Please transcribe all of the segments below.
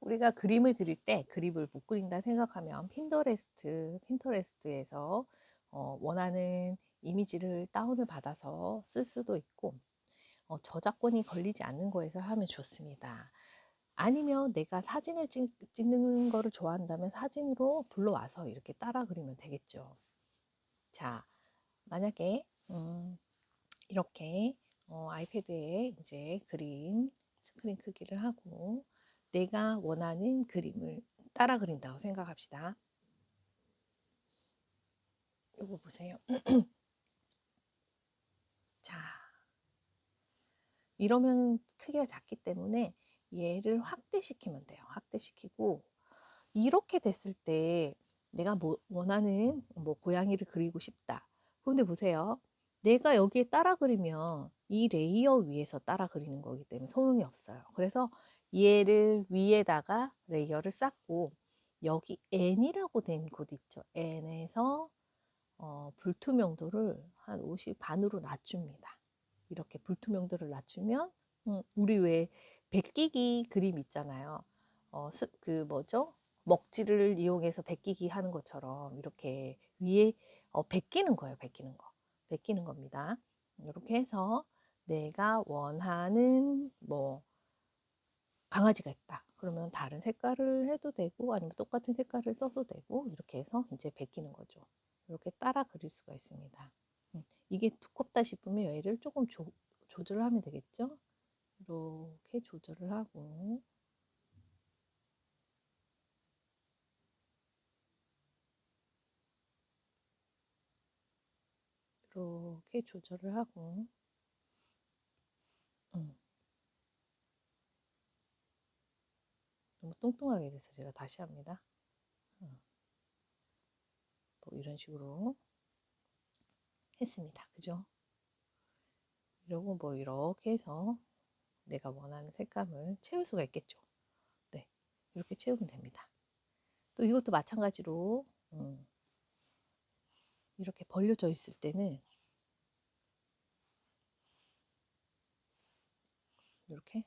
우리가 그림을 그릴 때 그림을 못 그린다 생각하면 핀터레스트에서 원하는 이미지를 다운을 받아서 쓸 수도 있고 저작권이 걸리지 않는 거에서 하면 좋습니다. 아니면 내가 사진을 찍는 거를 좋아한다면 사진으로 불러와서 이렇게 따라 그리면 되겠죠. 자, 만약에 이렇게 아이패드에 이제 그림 스크린 크기를 하고 내가 원하는 그림을 따라 그린다고 생각합시다. 요거 보세요. 자, 이러면 크기가 작기 때문에 얘를 확대시키면 돼요. 확대시키고 이렇게 됐을 때 내가 원하는 고양이를 그리고 싶다. 그런데 보세요. 내가 여기에 따라 그리면 이 레이어 위에서 따라 그리는 거기 때문에 소용이 없어요. 그래서 얘를 위에다가 레이어를 쌓고 여기 N이라고 된 곳 있죠. N에서 불투명도를 한 50 반으로 낮춥니다. 이렇게 불투명도를 낮추면 우리 왜 베끼기 그림 있잖아요. 그 뭐죠? 먹지를 이용해서 베끼기 하는 것처럼 이렇게 위에 베끼는 거예요. 베끼는 거. 베끼는 겁니다. 이렇게 해서 내가 원하는 강아지가 있다. 그러면 다른 색깔을 해도 되고 아니면 똑같은 색깔을 써도 되고 이렇게 해서 이제 베끼는 거죠. 이렇게 따라 그릴 수가 있습니다. 이게 두껍다 싶으면 얘를 조금 조절을 하면 되겠죠. 이렇게 조절을 하고 이렇게 조절을 하고 음, 너무 뚱뚱하게 돼서 제가 다시 합니다. 뭐 이런 식으로 했습니다. 그죠? 이러고 뭐 이렇게 해서 내가 원하는 색감을 채울 수가 있겠죠. 네, 이렇게 채우면 됩니다. 또 이것도 마찬가지로 이렇게 벌려져 있을 때는 이렇게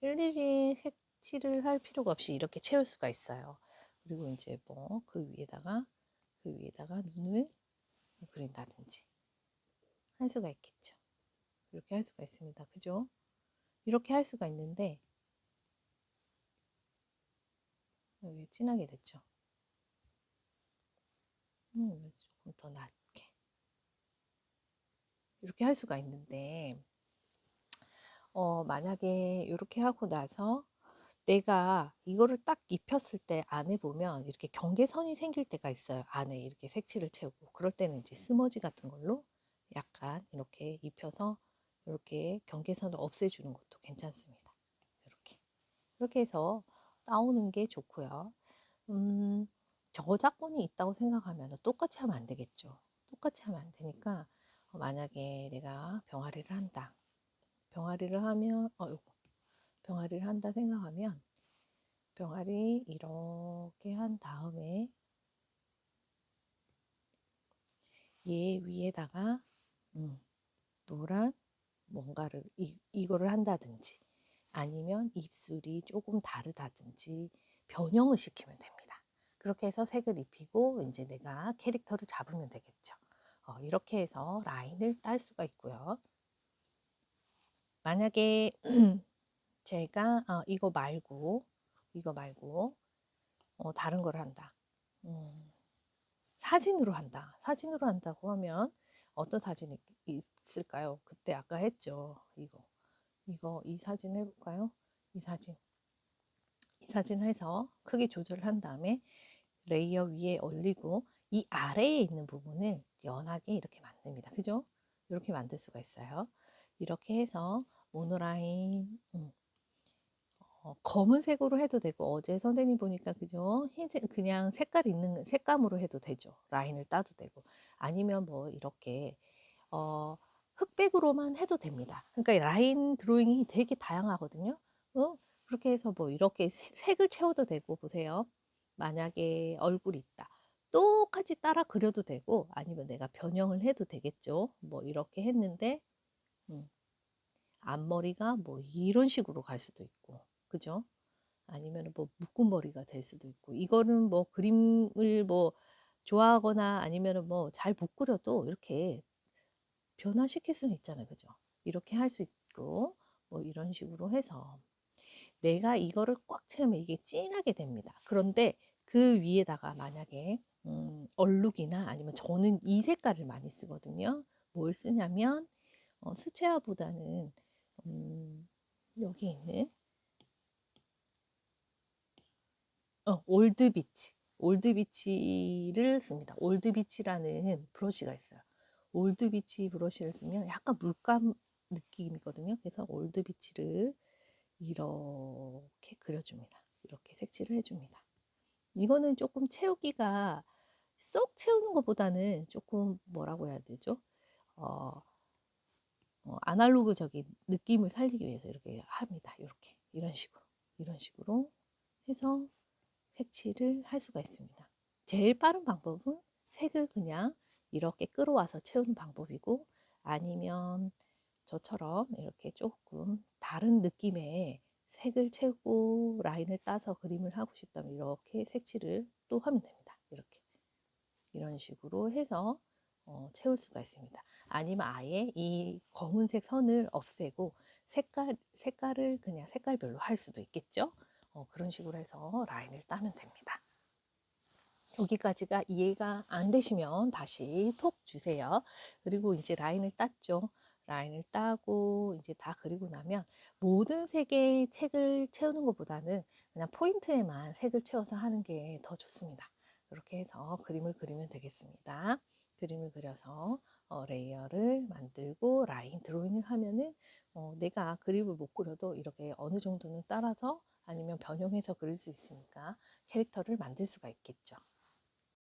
일일이 색칠을 할 필요가 없이 이렇게 채울 수가 있어요. 그리고 이제 뭐 그 위에다가 눈을 그린다든지 할 수가 있겠죠. 이렇게 할 수가 있습니다. 그죠? 이렇게 할 수가 있는데 여기 진하게 됐죠. 조금 더 낮게 이렇게 할 수가 있는데 만약에 이렇게 하고 나서 내가 이거를 딱 입혔을 때 안에 보면 이렇게 경계선이 생길 때가 있어요. 안에 이렇게 색칠을 채우고 그럴 때는 이제 스머지 같은 걸로 약간 이렇게 입혀서 이렇게 경계선을 없애주는 것도 괜찮습니다. 이렇게 해서 나오는 게 좋고요. 저작권이 있다고 생각하면 똑같이 하면 안 되겠죠. 똑같이 하면 안 되니까 만약에 내가 병아리를 한다. 병아리를 하면 요거. 병아리를 한다 생각하면 병아리 이렇게 한 다음에 얘 위에다가 노란 뭔가를 이거를 한다든지 아니면 입술이 조금 다르다든지 변형을 시키면 됩니다. 그렇게 해서 색을 입히고 이제 내가 캐릭터를 잡으면 되겠죠. 이렇게 해서 라인을 딸 수가 있고요. 만약에 제가 이거 말고 다른 걸 한다. 사진으로 한다. 사진으로 한다고 하면 어떤 사진이 있을까요? 그때 아까 했죠. 이 사진 해볼까요? 이 사진. 이 사진 해서 크기 조절을 한 다음에 레이어 위에 올리고 이 아래에 있는 부분을 연하게 이렇게 만듭니다. 그죠? 이렇게 만들 수가 있어요. 이렇게 해서 모노라인, 검은색으로 해도 되고 어제 선생님 보니까 그죠? 흰색 그냥 색깔 있는 색감으로 해도 되죠. 라인을 따도 되고 아니면 뭐 이렇게 흑백으로만 해도 됩니다. 그러니까 라인 드로잉이 되게 다양하거든요. 그렇게 해서 뭐 이렇게 색을 채워도 되고 보세요. 만약에 얼굴이 있다. 똑같이 따라 그려도 되고 아니면 내가 변형을 해도 되겠죠. 뭐 이렇게 했는데 앞머리가 뭐 이런 식으로 갈 수도 있고 그죠? 아니면 뭐 묶음머리가 될 수도 있고, 이거는 뭐 그림을 뭐 좋아하거나 아니면은 뭐 잘 못 그려도 이렇게 변화시킬 수는 있잖아요. 그죠? 이렇게 할 수 있고, 뭐 이런 식으로 해서 내가 이거를 꽉 채우면 이게 진하게 됩니다. 그런데 그 위에다가 만약에 얼룩이나 아니면 저는 이 색깔을 많이 쓰거든요. 뭘 쓰냐면 수채화보다는 여기 있는 올드비치, 올드비치를 씁니다. 올드비치라는 브러쉬가 있어요. 올드비치 브러쉬를 쓰면 약간 물감 느낌이거든요. 그래서 올드비치를 이렇게 그려줍니다. 이렇게 색칠을 해줍니다. 이거는 조금 채우기가 쏙 채우는 것보다는 조금 뭐라고 해야 되죠? 어, 아날로그적인 느낌을 살리기 위해서 이렇게 합니다. 이렇게 이런 식으로 해서 색칠을 할 수가 있습니다. 제일 빠른 방법은 색을 그냥 이렇게 끌어와서 채우는 방법이고, 아니면 저처럼 이렇게 조금 다른 느낌의 색을 채우고 라인을 따서 그림을 하고 싶다면 이렇게 색칠을 또 하면 됩니다. 이렇게 이런 식으로 해서 채울 수가 있습니다. 아니면 아예 이 검은색 선을 없애고 색깔을 그냥 색깔별로 할 수도 있겠죠. 그런 식으로 해서 라인을 따면 됩니다. 여기까지가 이해가 안 되시면 다시 톡 주세요. 그리고 이제 라인을 땄죠. 라인을 따고 이제 다 그리고 나면 모든 색의 책을 채우는 것보다는 그냥 포인트에만 색을 채워서 하는 게 더 좋습니다. 이렇게 해서 그림을 그리면 되겠습니다. 그림을 그려서 레이어를 만들고 라인 드로잉을 하면은 내가 그림을 못 그려도 이렇게 어느 정도는 따라서 아니면 변형해서 그릴 수 있으니까 캐릭터를 만들 수가 있겠죠.